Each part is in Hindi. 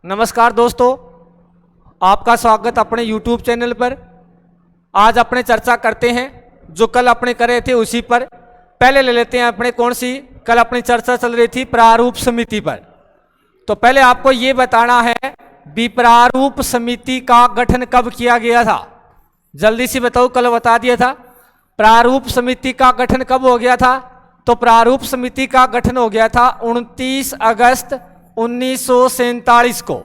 नमस्कार दोस्तों, आपका स्वागत अपने YouTube चैनल पर। आज अपने चर्चा करते हैं जो कल अपने करे थे उसी पर। पहले ले लेते हैं अपने कौन सी, कल अपनी चर्चा चल रही थी प्रारूप समिति पर। तो पहले आपको ये बताना है विप्रारूप समिति का गठन कब किया गया था। जल्दी से बताओ, कल बता दिया था। प्रारूप समिति का गठन कब हो गया था? तो प्रारूप समिति का गठन हो गया था 29 अगस्त 1947 को।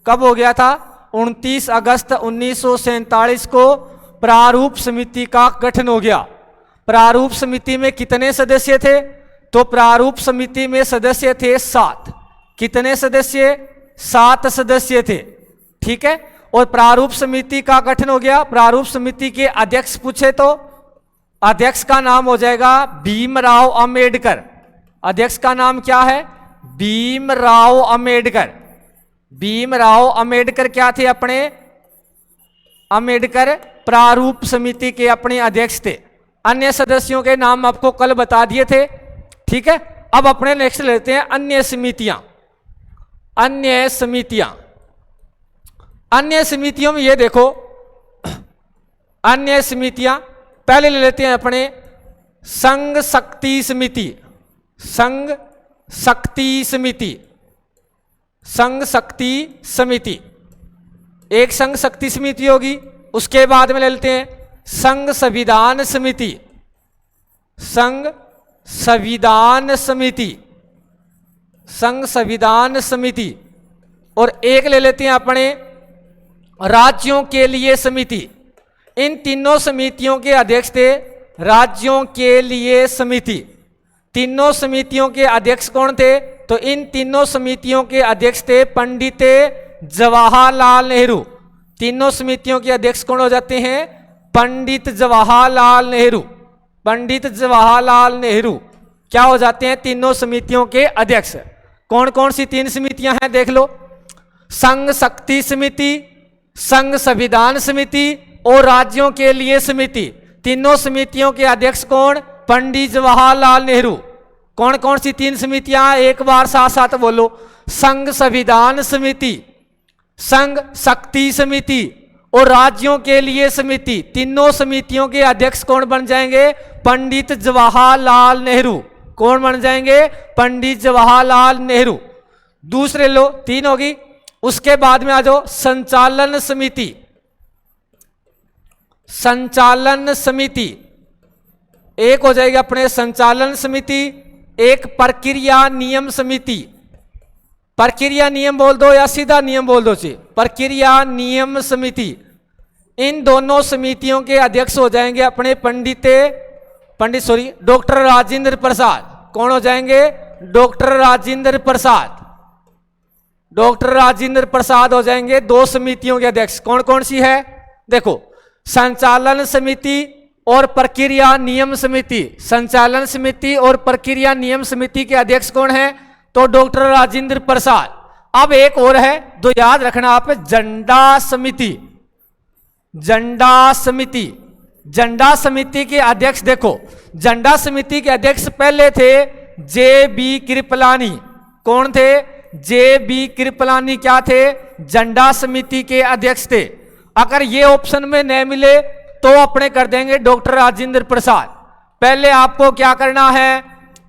कब हो गया था? 29 अगस्त 1947 को प्रारूप समिति का गठन हो गया। प्रारूप समिति में कितने सदस्य थे? तो प्रारूप समिति में सदस्य थे 7। कितने सदस्य? 7 सदस्य थे। ठीक है। और प्रारूप समिति का गठन हो गया। प्रारूप समिति के अध्यक्ष पूछे तो अध्यक्ष का नाम हो जाएगा भीमराव अंबेडकर। अध्यक्ष का नाम क्या है? भीमराव अंबेडकर। भीमराव अंबेडकर क्या थे अपने? अंबेडकर प्रारूप समिति के अपने अध्यक्ष थे। अन्य सदस्यों के नाम आपको कल बता दिए थे। ठीक है। अब अपने नेक्स्ट लेते हैं अन्य समितियां। अन्य समितियां, अन्य समितियों में ये देखो, अन्य समितियां पहले ले लेते हैं अपने संघ शक्ति समिति। संघ शक्ति समिति, संघ शक्ति समिति, एक संघ शक्ति समिति होगी। उसके बाद में ले लेते हैं संघ संविधान समिति। संघ संविधान समिति, संघ संविधान समिति। और एक ले लेते हैं अपने राज्यों के लिए समिति। इन तीनों समितियों के अध्यक्ष थे राज्यों के लिए समिति। तीनों समितियों के अध्यक्ष कौन थे? तो इन तीनों समितियों के अध्यक्ष थे पंडित जवाहरलाल नेहरू। तीनों समितियों के अध्यक्ष कौन हो जाते हैं? पंडित जवाहरलाल नेहरू। पंडित जवाहरलाल नेहरू क्या हो जाते हैं? तीनों समितियों के अध्यक्ष। कौन कौन सी 3 समितियां हैं देख लो। संघ शक्ति समिति, संघ संविधान समिति और राज्यों के लिए समिति। तीनों समितियों के अध्यक्ष कौन? पंडित जवाहरलाल नेहरू। कौन कौन सी 3 समितियां? एक बार साथ साथ बोलो। संघ संविधान समिति, संघ शक्ति समिति और राज्यों के लिए समिति। तीनों समितियों के अध्यक्ष कौन बन जाएंगे? पंडित जवाहरलाल नेहरू। कौन बन जाएंगे? पंडित जवाहरलाल नेहरू। दूसरे लो, 3 होगी। उसके बाद में आ जाओ संचालन समिति। संचालन समिति एक हो जाएगी अपने संचालन समिति। एक प्रक्रिया नियम समिति। प्रक्रिया नियम बोल दो या सीधा नियम बोल दो जी। प्रक्रिया नियम समिति। इन दोनों समितियों के अध्यक्ष हो जाएंगे अपने डॉक्टर राजेंद्र प्रसाद। कौन हो जाएंगे? डॉक्टर राजेंद्र प्रसाद। डॉक्टर राजेंद्र प्रसाद हो जाएंगे 2 समितियों के अध्यक्ष। कौन कौन सी है देखो, संचालन समिति और प्रक्रिया नियम समिति। संचालन समिति और प्रक्रिया नियम समिति के अध्यक्ष कौन है? तो डॉक्टर राजेंद्र प्रसाद। अब एक और है जो याद रखना आप, झंडा समिति। झंडा समिति, झंडा समिति के अध्यक्ष देखो, झंडा समिति के अध्यक्ष पहले थे जे.बी. कृपलानी। कौन थे? जे.बी. कृपलानी क्या थे? झंडा समिति के अध्यक्ष थे। अगर ये ऑप्शन में नहीं मिले तो अपने कर देंगे डॉक्टर राजेंद्र प्रसाद। पहले आपको क्या करना है?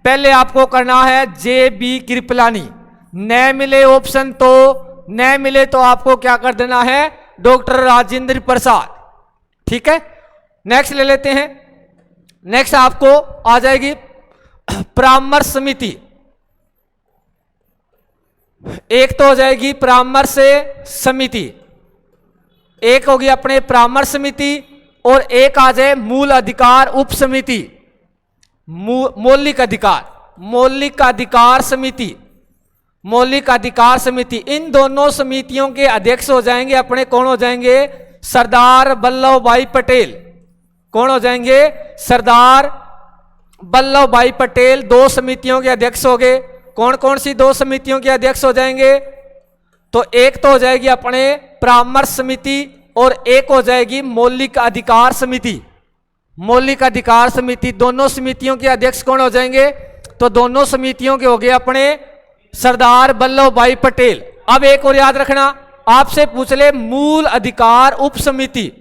पहले आपको करना है जे.बी. कृपलानी। न मिले ऑप्शन तो न मिले तो आपको क्या कर देना है? डॉक्टर राजेंद्र प्रसाद। ठीक है। नेक्स्ट ले लेते हैं। नेक्स्ट आपको आ जाएगी परामर्श समिति। एक तो हो जाएगी परामर्श समिति, एक होगी अपने परामर्श समिति और एक आ जाए मूल अधिकार उप समिति। मौलिक अधिकार, मौलिक अधिकार समिति, मौलिक अधिकार समिति। इन दोनों समितियों के अध्यक्ष हो जाएंगे अपने कौन हो जाएंगे? सरदार वल्लभ भाई पटेल। कौन हो जाएंगे? सरदार वल्लभ भाई पटेल 2 समितियों के अध्यक्ष हो गए। कौन कौन सी 2 समितियों के अध्यक्ष हो जाएंगे? तो एक तो हो जाएगी अपने परामर्श समिति और एक हो जाएगी मौलिक अधिकार समिति। मौलिक अधिकार समिति, दोनों समितियों के अध्यक्ष कौन हो जाएंगे? तो दोनों समितियों के हो गए अपने सरदार वल्लभ भाई पटेल। अब एक और याद रखना, आपसे पूछ ले मूल अधिकार उप समिति,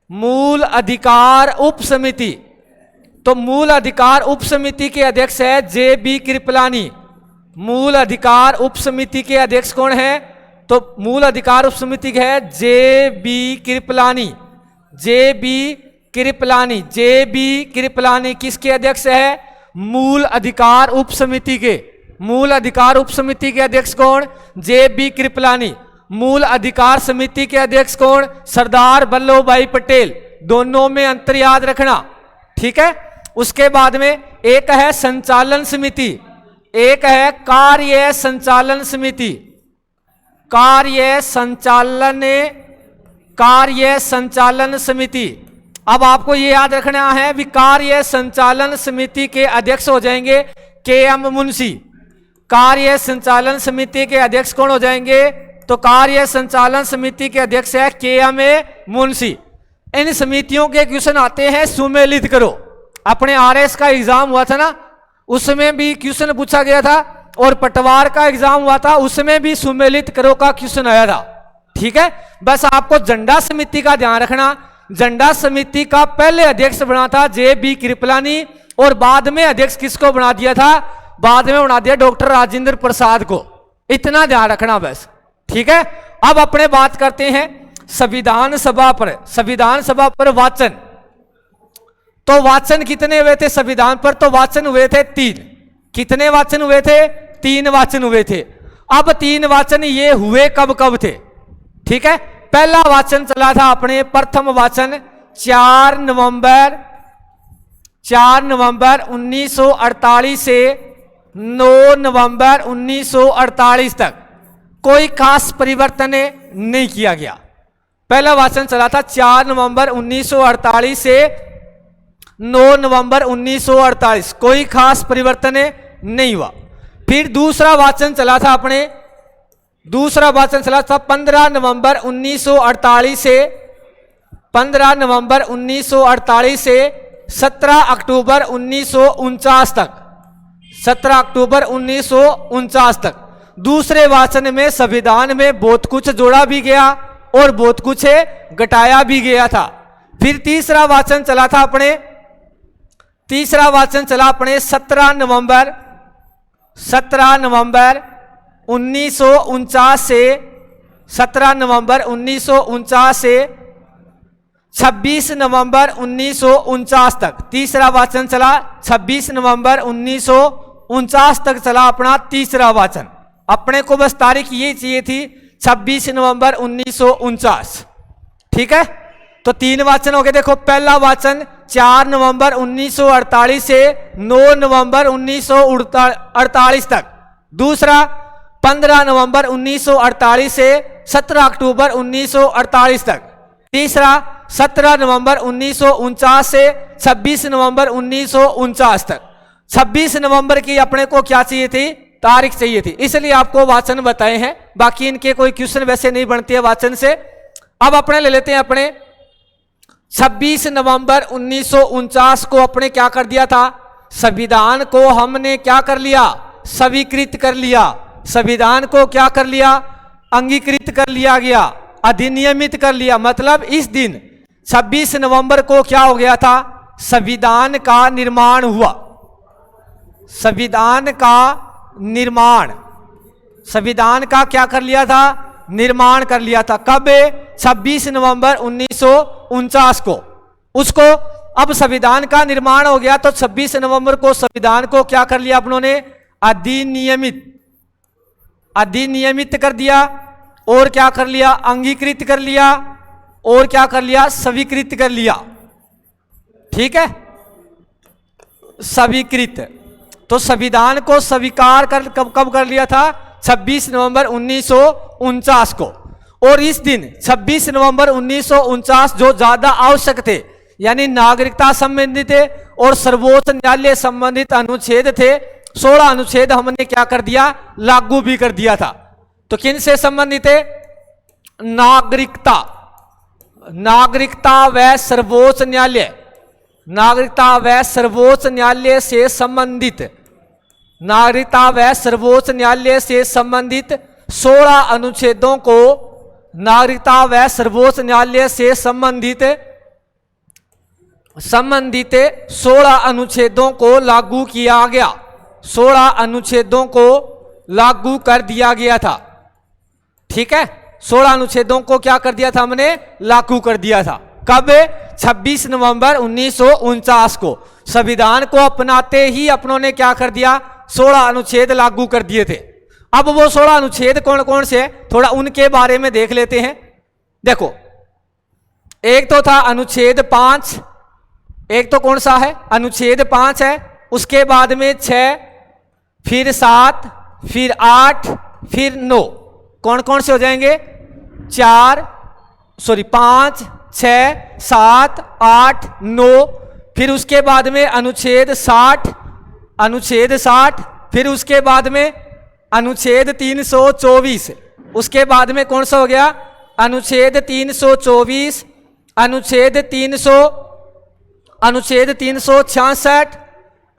मूल अधिकार उप समिति, तो मूल अधिकार उप समिति के अध्यक्ष है जे बी कृपलानी। मूल अधिकार उप समिति के अध्यक्ष कौन है? तो मूल अधिकार उप समिति है J B Kripalani. J B Kripalani, J B Kripalani किसके अध्यक्ष है? मूल अधिकार उप समिति के। मूल अधिकार उप समिति के अध्यक्ष कौन? J B Kripalani. मूल अधिकार समिति के अध्यक्ष कौन? सरदार वल्लभ भाई पटेल। दोनों में अंतर याद रखना, ठीक है। उसके बाद में एक है संचालन समिति, एक है कार्य संचालन समिति। कार्य संचालन समिति। अब आपको ये याद रखना है कि कार्य संचालन समिति के अध्यक्ष हो जाएंगे के एम मुंशी। कार्य संचालन समिति के अध्यक्ष कौन हो जाएंगे? तो कार्य संचालन समिति के अध्यक्ष है के एम मुंशी। इन समितियों के क्वेश्चन आते हैं सुमेलित करो। अपने आरएस का एग्जाम हुआ था ना, उसमें भी क्वेश्चन पूछा गया था, और पटवार का एग्जाम हुआ था, उसमें भी सुमेलित करो का क्वेश्चन आया था, ठीक है। बस आपको झंडा समिति का ध्यान रखना। झंडा समिति का पहले अध्यक्ष बना था जे बी कृपलानी, और बाद में अध्यक्ष किसको बना दिया था? बाद में बना दिया डॉक्टर राजेंद्र प्रसाद को। इतना ध्यान रखना बस, ठीक है। अब अपने बात करते हैं संविधान सभा पर। संविधान सभा पर वाचन, तो वाचन कितने हुए थे संविधान पर? तो वाचन हुए थे 3। कितने वाचन हुए थे? 3 वाचन हुए थे। अब 3 वाचन ये हुए कब कब थे, ठीक है। पहला वाचन चला था अपने, प्रथम वाचन 4 नवंबर 1948 से 9 नवंबर 1948 तक कोई खास परिवर्तन नहीं किया गया। पहला वाचन चला था 4 नवंबर 1948 से 9 नवंबर 1948, कोई खास परिवर्तन नहीं हुआ। फिर दूसरा वाचन चला था अपने, दूसरा वाचन चला था 15 नवंबर 1948 से 15 नवंबर 1948 से 17 अक्टूबर 1949 तक, 17 अक्टूबर 1949 तक। दूसरे वाचन में संविधान में बहुत कुछ जोड़ा भी गया और बहुत कुछ घटाया भी गया था। फिर तीसरा वाचन चला था अपने, तीसरा वाचन चला अपने 17 नवंबर 1949 से 17 नवंबर 1949 से 26 नवंबर 1949 तक। तीसरा वाचन चला 26 नवंबर 1949 तक चला अपना तीसरा वाचन। अपने को बस तारीख ये चाहिए थी 26 नवंबर 1949, ठीक है। तो 3 वाचन हो गए। देखो पहला वाचन 4 नवंबर 1948 से 9 नवंबर 1948 तक। दूसरा 15 नवंबर 1948 से 17 अक्टूबर 1948 तक। तीसरा 17 नवंबर 1949 से 26 नवंबर 1949 तक। 26 नवंबर की अपने को क्या चाहिए थी? तारीख चाहिए थी, इसलिए आपको वाचन बताए हैं। बाकी इनके कोई क्वेश्चन वैसे नहीं बनते हैं वाचन से। अब अपने ले लेते हैं अपने 26 नवंबर 1949 को अपने क्या कर दिया था? संविधान को हमने क्या कर लिया? स्वीकृत कर लिया। संविधान को क्या कर लिया? अंगीकृत कर लिया गया, अधिनियमित कर लिया। मतलब इस दिन 26 नवंबर को क्या हो गया था? संविधान का निर्माण हुआ। संविधान का निर्माण, संविधान का क्या कर लिया था? निर्माण कर लिया था। कब? 26 नवंबर 1949 को। उसको अब संविधान का निर्माण हो गया तो 26 नवंबर को संविधान को क्या कर लिया अपनों ने? अधिनियमित कर दिया। और क्या कर लिया? अंगीकृत कर लिया। और क्या कर लिया? स्वीकृत कर लिया। ठीक है, स्वीकृत। तो संविधान को स्वीकार कर कब कर लिया था? 26 नवंबर 1949 को। और इस दिन 26 नवंबर 1949 जो ज्यादा आवश्यक थे, यानी नागरिकता संबंधित थे और सर्वोच्च न्यायालय संबंधित अनुच्छेद थे, 16 अनुच्छेद हमने क्या कर दिया? लागू भी कर दिया था। तो किन से संबंधित है? नागरिकता, नागरिकता व सर्वोच्च न्यायालय, नागरिकता व सर्वोच्च न्यायालय से संबंधित, नागरिकता व सर्वोच्च न्यायालय से संबंधित 16 अनुच्छेदों को नागरिकता व सर्वोच्च न्यायालय से संबंधित 16 अनुच्छेदों को लागू किया गया। 16 अनुच्छेदों को लागू कर दिया गया था। ठीक है, 16 अनुच्छेदों को क्या कर दिया था हमने? लागू कर दिया था। कब? 26 नवंबर 1949 को। संविधान को अपनाते ही अपनों ने क्या कर दिया? 16 अनुच्छेद लागू कर दिए थे। अब वो 16 अनुच्छेद कौन कौन से, थोड़ा उनके बारे में देख लेते हैं। देखो, एक तो था अनुच्छेद 5, एक तो कौन सा है? अनुच्छेद 5 है। उसके बाद में 6, फिर 7, फिर 8, फिर 9। कौन कौन से हो जाएंगे? 5, 6, 7, 8, 9। फिर उसके बाद में अनुच्छेद 60, फिर उसके बाद में अनुच्छेद 324। उसके बाद में कौन सा हो गया? अनुच्छेद 324, अनुच्छेद 366,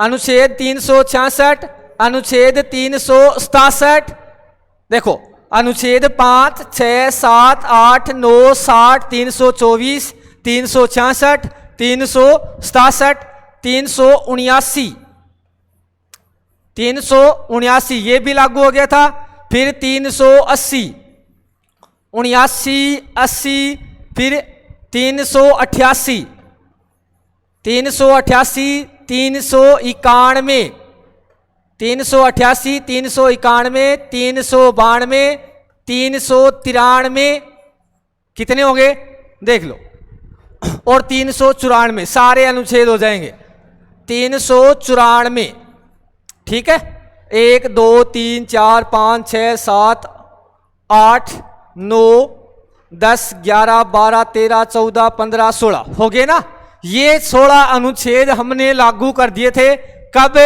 अनुच्छेद 366, अनुच्छेद 367। देखो, अनुच्छेद 5, 6, 7, 8, 9, 60, 324, 366, 367, 379 ये भी लागू हो गया था। फिर 380, 79, 80, फिर 388, 391, 391, 392, 393, कितने हो गए देख लो, और 394 सारे अनुच्छेद हो जाएंगे। 394, ठीक है। 1, 2, 3, 4, 5, 6, 7, 8, 9, 10, 11, 12, 13, 14, 15, 16 हो गए ना। ये 16 अनुच्छेद हमने लागू कर दिए थे। कब?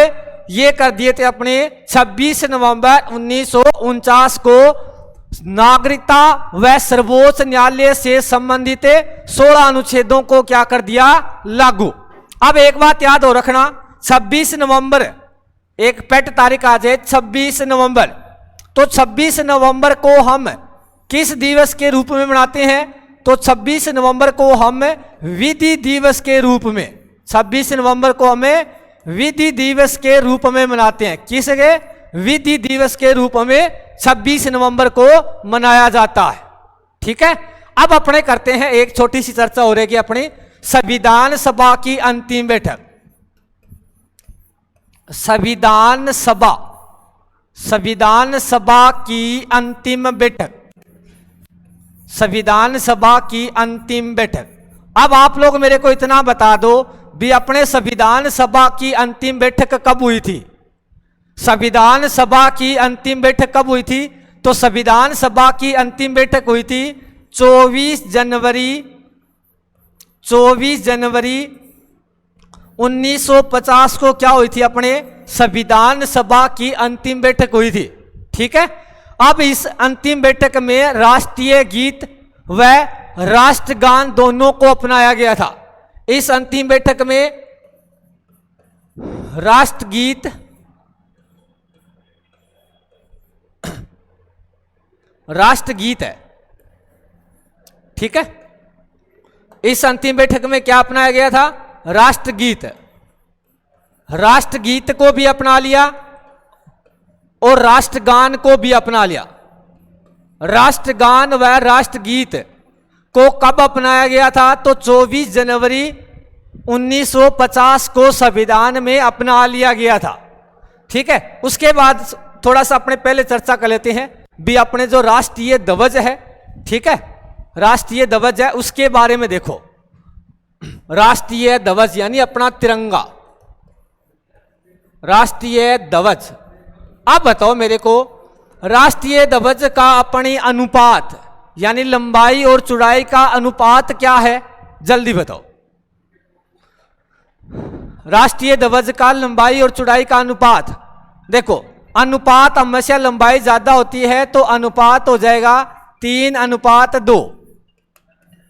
ये कर दिए थे अपने 26 नवंबर 1949 को नागरिकता व सर्वोच्च न्यायालय से संबंधित 16 अनुच्छेदों को क्या कर दिया? लागू। अब एक बात याद हो रखना, 26 नवंबर एक पेट तारीख आ जाए 26 नवंबर, तो 26 नवंबर को हम किस दिवस के रूप में मनाते हैं? तो 26 नवंबर को हम विधि दिवस के रूप में, 26 नवंबर को हमें विधि दिवस के रूप में मनाते हैं। किस के? विधि दिवस के रूप में 26 नवंबर को मनाया जाता है। ठीक है। अब अपने करते हैं, एक छोटी सी चर्चा हो रही है अपनी संविधान सभा की अंतिम बैठक। संविधान सभा की अंतिम बैठक, संविधान सभा की अंतिम बैठक। अब आप लोग मेरे को इतना बता दो भी, अपने संविधान सभा की अंतिम बैठक कब हुई थी? संविधान सभा की अंतिम बैठक कब हुई थी? तो संविधान सभा की अंतिम बैठक हुई थी 24 जनवरी 1950 को। क्या हुई थी? अपने संविधान सभा की अंतिम बैठक हुई थी। ठीक है। अब इस अंतिम बैठक में राष्ट्रीय गीत व राष्ट्रगान दोनों को अपनाया गया था। इस अंतिम बैठक में राष्ट्रगीत, राष्ट्रगीत है। ठीक है। इस अंतिम बैठक में क्या अपनाया गया था? राष्ट्रगीत। राष्ट्रगीत को भी अपना लिया और राष्ट्रगान को भी अपना लिया। राष्ट्रगान व राष्ट्रगीत को कब अपनाया गया था? तो 24 जनवरी 1950 को संविधान में अपना लिया गया था। ठीक है। उसके बाद थोड़ा सा अपने पहले चर्चा कर लेते हैं भी, अपने जो राष्ट्रीय ध्वज है, ठीक है, राष्ट्रीय ध्वज है, उसके बारे में देखो। राष्ट्रीय ध्वज यानी अपना तिरंगा, राष्ट्रीय ध्वज। अब बताओ मेरे को, राष्ट्रीय ध्वज का अपनी अनुपात यानी लंबाई और चौड़ाई का अनुपात क्या है? जल्दी बताओ। राष्ट्रीय ध्वज का लंबाई और चौड़ाई का अनुपात देखो, अनुपात हमेशा लंबाई ज्यादा होती है तो अनुपात हो जाएगा 3:2,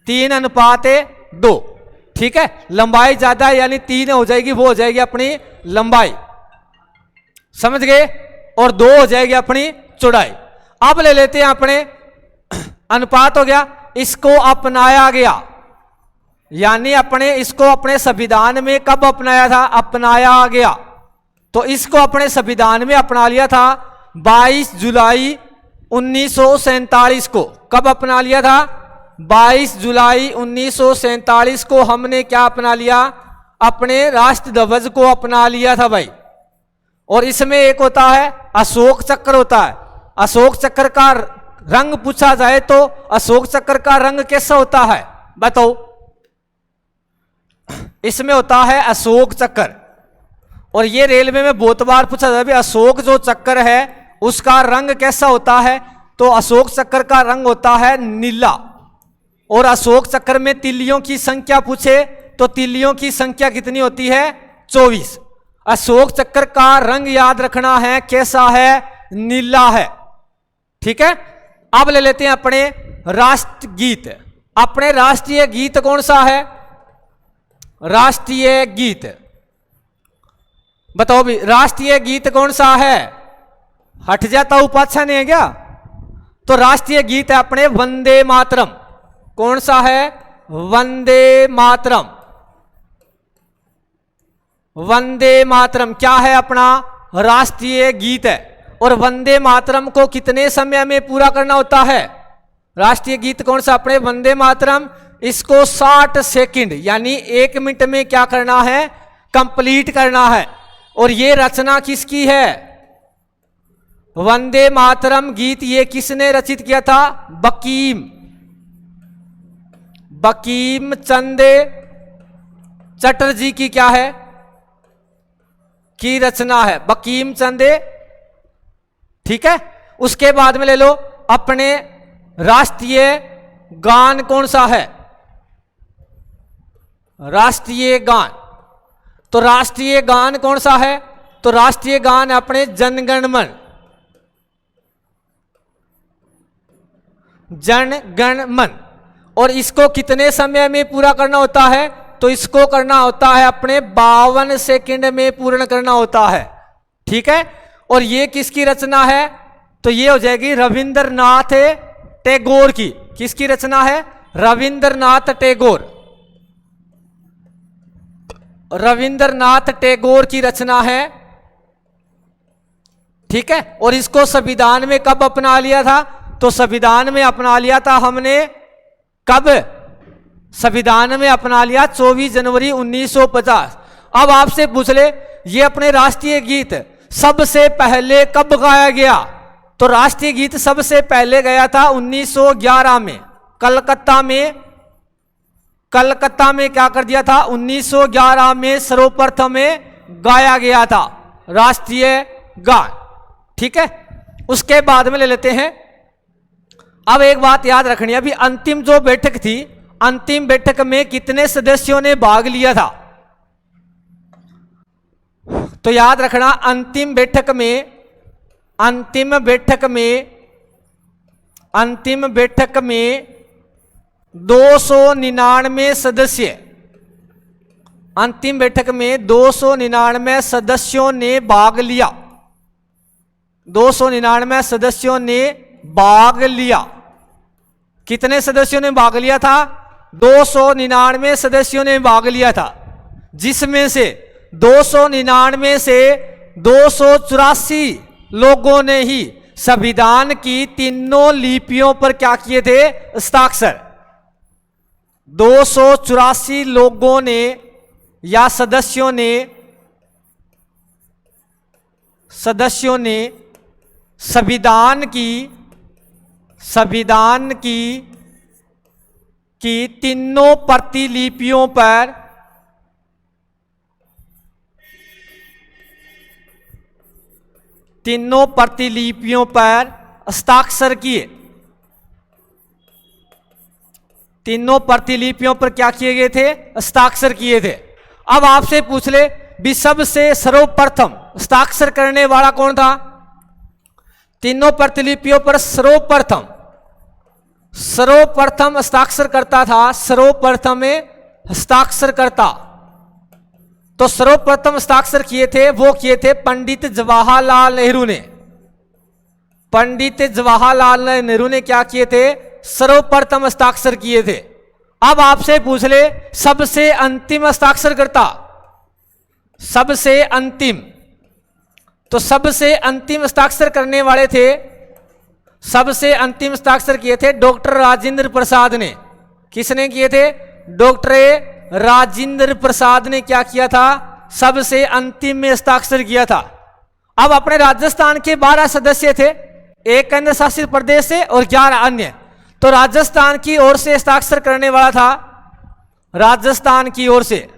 3:2। ठीक है। लंबाई ज्यादा यानी 3 हो जाएगी, वो हो जाएगी अपनी लंबाई, समझ गए, और 2 हो जाएगी अपनी चौड़ाई। अब ले लेते हैं अपने अनुपात हो गया, इसको अपनाया गया, यानी इसको अपने संविधान में कब अपनाया था? अपनाया गया। तो इसको अपने संविधान में अपना लिया था 22 जुलाई 1947 को। कब अपना लिया था? 22 जुलाई 1947 को हमने क्या अपना लिया? अपने राष्ट्र ध्वज को अपना लिया था भाई। और इसमें एक होता है अशोक चक्र होता है। अशोक चक्र का रंग पूछा जाए तो अशोक चक्र का रंग कैसा होता है बताओ? इसमें होता है अशोक चक्र। और ये रेलवे में बहुत बार पूछा जाता है अशोक जो चक्र है उसका रंग कैसा होता है? तो अशोक चक्र का रंग होता है नीला। और अशोक चक्र में तिल्लियों की संख्या पूछे तो तिल्लियों की संख्या कितनी होती है? 24। अशोक चक्र का रंग याद रखना है, कैसा है? नीला है। ठीक है। अब ले लेते हैं अपने राष्ट्रगीत। अपने राष्ट्रीय गीत कौन सा है? राष्ट्रीय गीत बताओ भी, राष्ट्रीय गीत कौन सा है? हट जाता हूं, पाछा नहीं है क्या? तो राष्ट्रीय गीत है अपने वंदे मातरम। कौन सा है? वंदे मातरम। वंदे मातरम क्या है? अपना राष्ट्रीय गीत है। और वंदे मातरम को कितने समय में पूरा करना होता है? राष्ट्रीय गीत कौन सा? अपने वंदे मातरम। इसको 60 सेकंड यानी 1 मिनट में क्या करना है? कंप्लीट करना है। और ये रचना किसकी है? वंदे मातरम गीत ये किसने रचित किया था? बंकिम चंद्र चटर्जी की क्या है? की रचना है, बंकिम चंद्र। ठीक है। उसके बाद में ले लो अपने राष्ट्रीय गान कौन सा है? राष्ट्रीय गान। तो राष्ट्रीय गान कौन सा है? तो राष्ट्रीय गान अपने जनगण मन। जनगण मन। और इसको कितने समय में पूरा करना होता है? तो इसको करना होता है अपने 52 सेकंड में पूर्ण करना होता है। ठीक है। और ये किसकी रचना है? तो ये हो जाएगी रविंद्रनाथ टैगोर की। किसकी रचना है? रविंद्रनाथ टैगोर। रविंद्रनाथ टैगोर की रचना है। ठीक है। और इसको संविधान में कब अपना लिया था? तो संविधान में अपना लिया था हमने कब? संविधान में अपना लिया 24 जनवरी 1950। अब आपसे पूछ ले ये अपने राष्ट्रीय गीत सबसे पहले कब गाया गया? तो राष्ट्रीय गीत सबसे पहले गया था 1911 में कलकत्ता में। कलकत्ता में क्या कर दिया था? 1911 में सर्वप्रथम में गाया गया था राष्ट्रीय गान। ठीक है। उसके बाद में ले लेते हैं। अब एक बात याद रखनी है, अभी अंतिम जो बैठक थी, अंतिम बैठक में कितने सदस्यों ने भाग लिया था? तो याद रखना अंतिम बैठक में 299 सदस्य। अंतिम बैठक में 299 सदस्यों ने भाग लिया। 299 सदस्यों ने भाग लिया। कितने सदस्यों ने भाग लिया था? 299 सदस्यों ने भाग लिया था, जिसमें से 299 से 284 लोगों ने ही संविधान की तीनों लिपियों पर क्या किए थे? हस्ताक्षर। 284 लोगों ने या सदस्यों ने संविधान की तीनों प्रतिलिपियों पर हस्ताक्षर किए। तीनों प्रतिलिपियों पर क्या किए गए थे? हस्ताक्षर किए थे। अब आपसे पूछ ले भी सबसे सर्वप्रथम हस्ताक्षर करने वाला कौन था? तीनों प्रतिलिपियों पर सर्वप्रथम हस्ताक्षर करता था, सर्वप्रथम हस्ताक्षर करता। तो सर्वप्रथम हस्ताक्षर किए थे पंडित जवाहरलाल नेहरू ने। पंडित जवाहरलाल नेहरू ने क्या किए थे? सर्वप्रथम हस्ताक्षर किए थे। अब आपसे पूछ ले सबसे अंतिम हस्ताक्षरकर्ता, सबसे अंतिम, तो सबसे अंतिम हस्ताक्षर करने वाले थे, सबसे अंतिम हस्ताक्षर किए थे डॉक्टर राजेंद्र प्रसाद ने। किसने किए थे? डॉक्टर राजेंद्र प्रसाद ने क्या किया था? सबसे अंतिम में हस्ताक्षर किया था। अब अपने राजस्थान के 12 सदस्य थे, एक केंद्र शासित प्रदेश से और 11 अन्य। तो राजस्थान की ओर से हस्ताक्षर करने वाला था, राजस्थान की ओर से,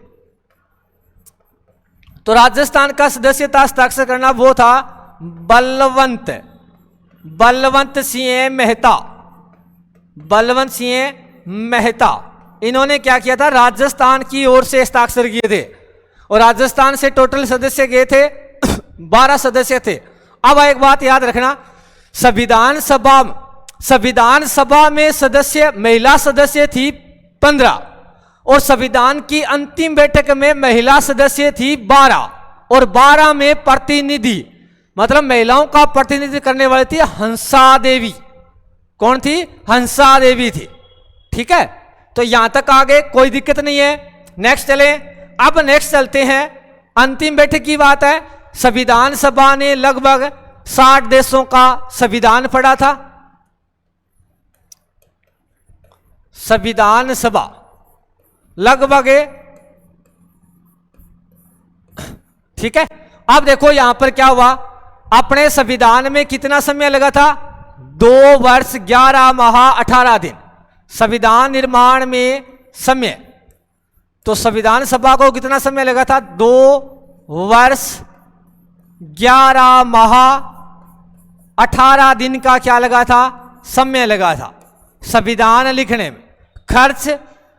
तो राजस्थान का सदस्यता हस्ताक्षर करना वो था बलवंत सिंह मेहता। बलवंत सिंह मेहता, इन्होंने क्या किया था? राजस्थान की ओर से हस्ताक्षर किए थे। और राजस्थान से टोटल सदस्य गए थे 12 सदस्य थे। अब एक बात याद रखना, संविधान सभा में सदस्य, महिला सदस्य थी 15 और संविधान की अंतिम बैठक में महिला सदस्य थी 12 और 12 में प्रतिनिधि, मतलब महिलाओं का प्रतिनिधित्व करने वाली थी हंसा देवी। कौन थी? हंसा देवी थी। ठीक है, तो यहां तक आगे कोई दिक्कत नहीं है। नेक्स्ट चले। अब नेक्स्ट चलते हैं, अंतिम बैठक की बात है। संविधान सभा ने लगभग 60 देशों का संविधान पढ़ा था। संविधान सभा लगभग, ठीक है। अब देखो यहां पर क्या हुआ, अपने संविधान में कितना समय लगा था? 2 वर्ष 11 माह 18 दिन संविधान निर्माण में समय। तो संविधान सभा को कितना समय लगा था? 2 वर्ष 11 माह 18 दिन का क्या लगा था? समय लगा था। संविधान लिखने में खर्च,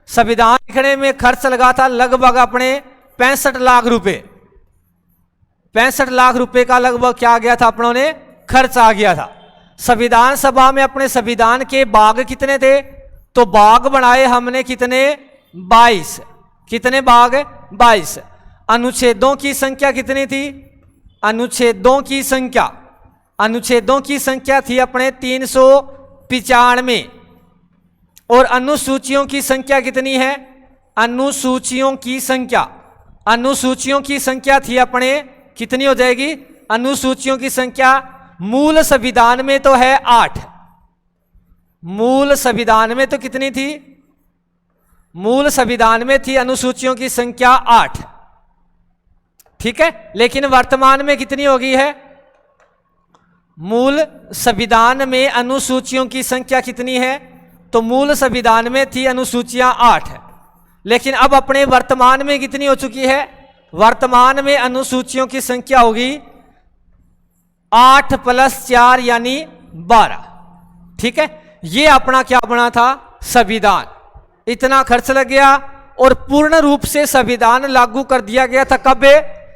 संविधान लिखने में खर्च लगा था लगभग अपने 65 लाख रुपए। 65 लाख रुपए का लगभग क्या गया था? अपनों ने खर्च आ गया था। संविधान सभा में अपने संविधान के भाग कितने थे? तो भाग बनाए हमने कितने? 22। कितने भाग? 22। अनुच्छेदों की संख्या कितनी थी? अनुच्छेदों की संख्या थी अपने 395 और अनुसूचियों की संख्या कितनी है? अनुसूचियों की संख्या थी अपने कितनी हो जाएगी? अनुसूचियों की संख्या मूल संविधान में तो है 8। मूल संविधान में तो कितनी थी? मूल संविधान में थी अनुसूचियों की संख्या 8। ठीक है, लेकिन वर्तमान में कितनी हो गई है? मूल संविधान में अनुसूचियों की संख्या कितनी है? तो मूल संविधान में थी अनुसूचियां 8, लेकिन अब अपने वर्तमान में कितनी हो चुकी है? वर्तमान में अनुसूचियों की संख्या होगी 8 + 4 यानी 12। ठीक है, ये अपना क्या बना था? संविधान। इतना खर्च लग गया और पूर्ण रूप से संविधान लागू कर दिया गया था कब?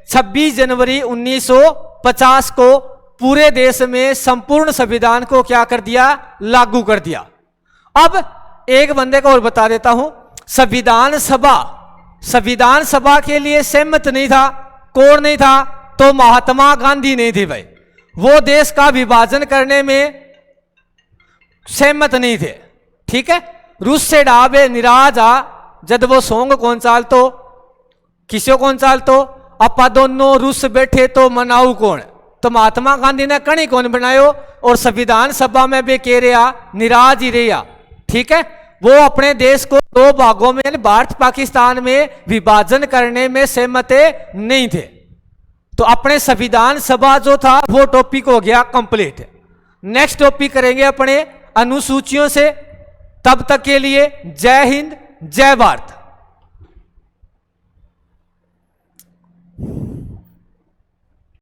26 जनवरी 1950 को पूरे देश में संपूर्ण संविधान को क्या कर दिया? लागू कर दिया। अब एक बंदे को और बता देता हूं, संविधान सभा के लिए सहमत नहीं था। कौन नहीं था? तो महात्मा गांधी नहीं थे भाई। वो देश का विभाजन करने में सहमत नहीं थे। ठीक है, रूस से डाबे निराजा जब वो सोंग कौन चाल तो किसो कौन चाल तो अपा दोनों रूस बैठे तो मनाऊ कौन। तो महात्मा गांधी ने कणी कौन बनायो और संविधान सभा में भी कह रहा निराज ही रहा। ठीक है, वो अपने देश को 2 भागों में भारत पाकिस्तान में विभाजन करने में सहमत नहीं थे। तो अपने संविधान सभा जो था वो टॉपिक हो गया कंप्लीट। नेक्स्ट टॉपिक करेंगे अपने अनुसूचियों से। तब तक के लिए जय हिंद, जय भारत।